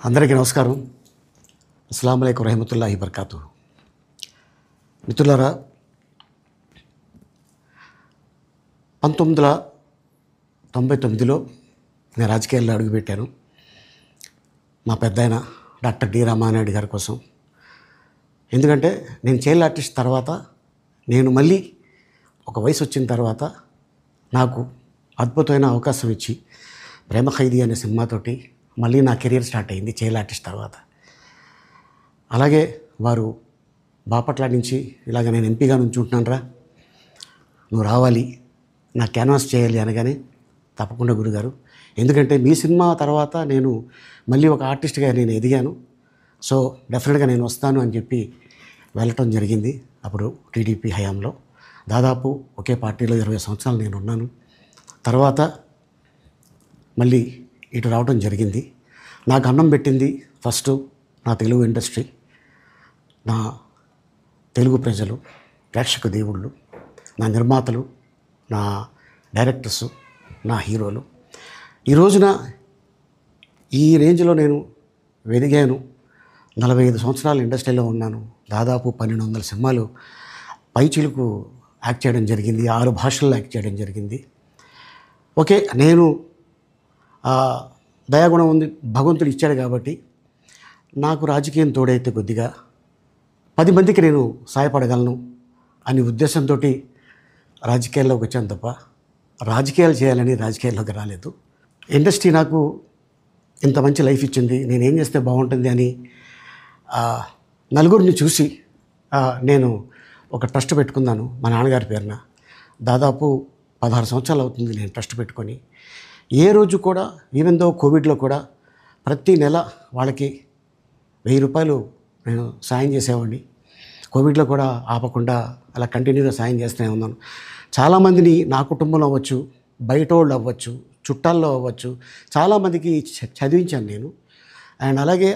అందరికీ నమస్కారం. అస్సలాము అలైకుం రహమతుల్లాహి బర్కాతు. మిత్రులారా, 1999లో నేను రాజకీయాల్లో అడుగుపెట్టాను. మా పెద్దాయన డాక్టర్ డి రామానాయుడు గారి కోసం. ఎందుకంటే నేను చైల్డ్ ఆర్టిస్ట్ తర్వాత నేను మళ్ళీ ఒక వయసు వచ్చిన తర్వాత నాకు అద్భుతమైన అవకాశం ఇచ్చి ప్రేమ ఖైదీ అనే సినిమాతోటి మళ్ళీ నా కెరీర్ స్టార్ట్ అయింది చైల్డ్ ఆర్టిస్ట్ తర్వాత. అలాగే వారు బాపట్ల నుంచి ఇలాగ నేను ఎంపీగా నుంచుంటున్నాను రా, నువ్వు రావాలి, నా క్యాన్వాస్ చేయాలి అనగానే తప్పకుండా గురుగారు, ఎందుకంటే మీ సినిమా తర్వాత నేను మళ్ళీ ఒక ఆర్టిస్ట్గా నేను ఎదిగాను, సో డెఫినెట్గా నేను వస్తాను అని చెప్పి వెళ్ళటం జరిగింది. అప్పుడు టీడీపీ హయాంలో దాదాపు ఒకే పార్టీలో 20 సంవత్సరాలు నేను ఉన్నాను. తర్వాత మళ్ళీ ఇటు రావడం జరిగింది. నాకు అన్నం పెట్టింది ఫస్ట్ నా తెలుగు ఇండస్ట్రీ, నా తెలుగు ప్రజలు, ప్రేక్షక దేవుళ్ళు, నా నిర్మాతలు, నా డైరెక్టర్సు, నా హీరోలు. ఈ రోజున ఈ రేంజ్లో నేను ఎదిగాను. 45 సంవత్సరాలు ఇండస్ట్రీలో ఉన్నాను. దాదాపు 1200 సినిమాలు పైచిలుకు యాక్ట్ చేయడం జరిగింది. 6 భాషల్లో యాక్ట్ చేయడం జరిగింది. ఓకే, నేను దయాగుణం ఉంది, భగవంతుడు ఇచ్చాడు కాబట్టి నాకు రాజకీయం తోడైతే కొద్దిగా 10 మందికి నేను సహాయపడగలను అనే ఉద్దేశంతో రాజకీయాల్లోకి వచ్చాను తప్ప రాజకీయాలు చేయాలని రాజకీయాల్లోకి రాలేదు. ఇండస్ట్రీ నాకు ఇంత మంచి లైఫ్ ఇచ్చింది, నేనేం చేస్తే బాగుంటుంది అని నలుగురిని చూసి నేను ఒక ట్రస్ట్ పెట్టుకున్నాను మా నాన్నగారి పేరున. దాదాపు 16 సంవత్సరాలు అవుతుంది నేను ట్రస్ట్ పెట్టుకొని. ఏ రోజు కూడా, ఈవెన్ దో కోవిడ్లో కూడా ప్రతి నెల వాళ్ళకి 1000 రూపాయలు నేను సాయం చేసేవాడిని. కోవిడ్లో కూడా ఆపకుండా అలా కంటిన్యూగా సాయం చేస్తూనే ఉన్నాను. చాలామందిని నా కుటుంబంలో అవ్వచ్చు, బయట వాళ్ళు అవ్వచ్చు, చుట్టాల్లో అవ్వచ్చు, చాలామందికి చదివించాను నేను. అండ్ అలాగే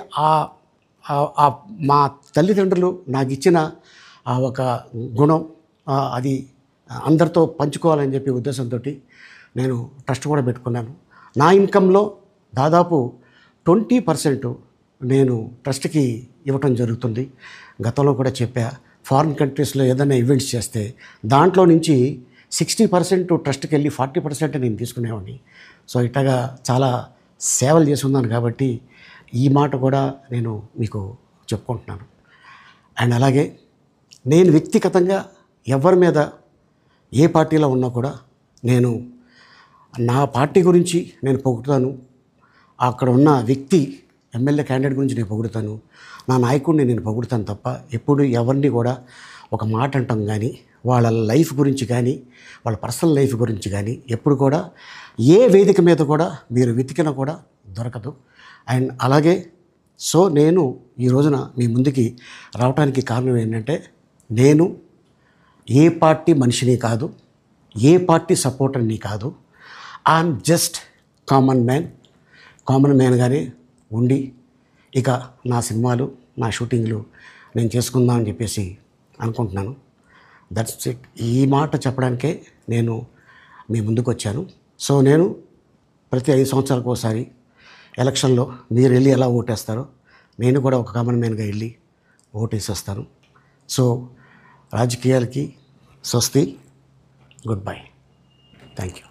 మా తల్లిదండ్రులు నాకు ఇచ్చిన ఒక గుణం అది అందరితో పంచుకోవాలని చెప్పి ఉద్దేశంతో నేను ట్రస్ట్ కూడా పెట్టుకున్నాను. నా ఇన్కంలో దాదాపు 20% నేను ట్రస్ట్కి ఇవ్వటం జరుగుతుంది. గతంలో కూడా చెప్పా, ఫారిన్ కంట్రీస్లో ఏదైనా ఈవెంట్స్ చేస్తే దాంట్లో నుంచి 60% ట్రస్ట్కి వెళ్ళి 40% నేను తీసుకునేవాడిని. సో ఇట్టగా చాలా సేవలు చేసి ఉన్నాను కాబట్టి ఈ మాట కూడా నేను మీకు చెప్పుకుంటున్నాను. అండ్ అలాగే నేను వ్యక్తిగతంగా ఎవరి మీద ఏ పార్టీలో ఉన్నా కూడా నేను నా పార్టీ గురించి నేను పొగుడుతాను, అక్కడ ఉన్న వ్యక్తి ఎమ్మెల్యే క్యాండిడేట్ గురించి నేను పొగుడుతాను, నా నాయకుడిని నేను పొగుడుతాను తప్ప ఎప్పుడు ఎవరిని కూడా ఒక మాట అంటాం కానీ వాళ్ళ లైఫ్ గురించి కానీ వాళ్ళ పర్సనల్ లైఫ్ గురించి కానీ ఎప్పుడు కూడా ఏ వేదిక మీద కూడా మీరు వెతికినా కూడా దొరకదు. అండ్ అలాగే సో నేను ఈ రోజున మీ ముందుకి రావడానికి కారణం ఏంటంటే, నేను ఏ పార్టీ మనిషిని కాదు, ఏ పార్టీ సపోర్టర్ని కాదు, ఐఎమ్ జస్ట్ కామన్ మ్యాన్గానే ఉండి ఇక నా సినిమాలు, నా షూటింగ్లు నేను చేసుకుందాం అని చెప్పేసి అనుకుంటున్నాను. That's it. ఈ మాట చెప్పడానికే నేను మీ ముందుకు వచ్చాను. సో నేను ప్రతి 5 సంవత్సరాలకు ఒకసారి ఎలక్షన్లో మీరు వెళ్ళి ఎలా ఓటేస్తారో నేను కూడా ఒక కామన్ మ్యాన్గా వెళ్ళి ఓటేసి వస్తాను. సో రాజకీయాలకి స్వస్తి, గుడ్ బై, థ్యాంక్ యూ.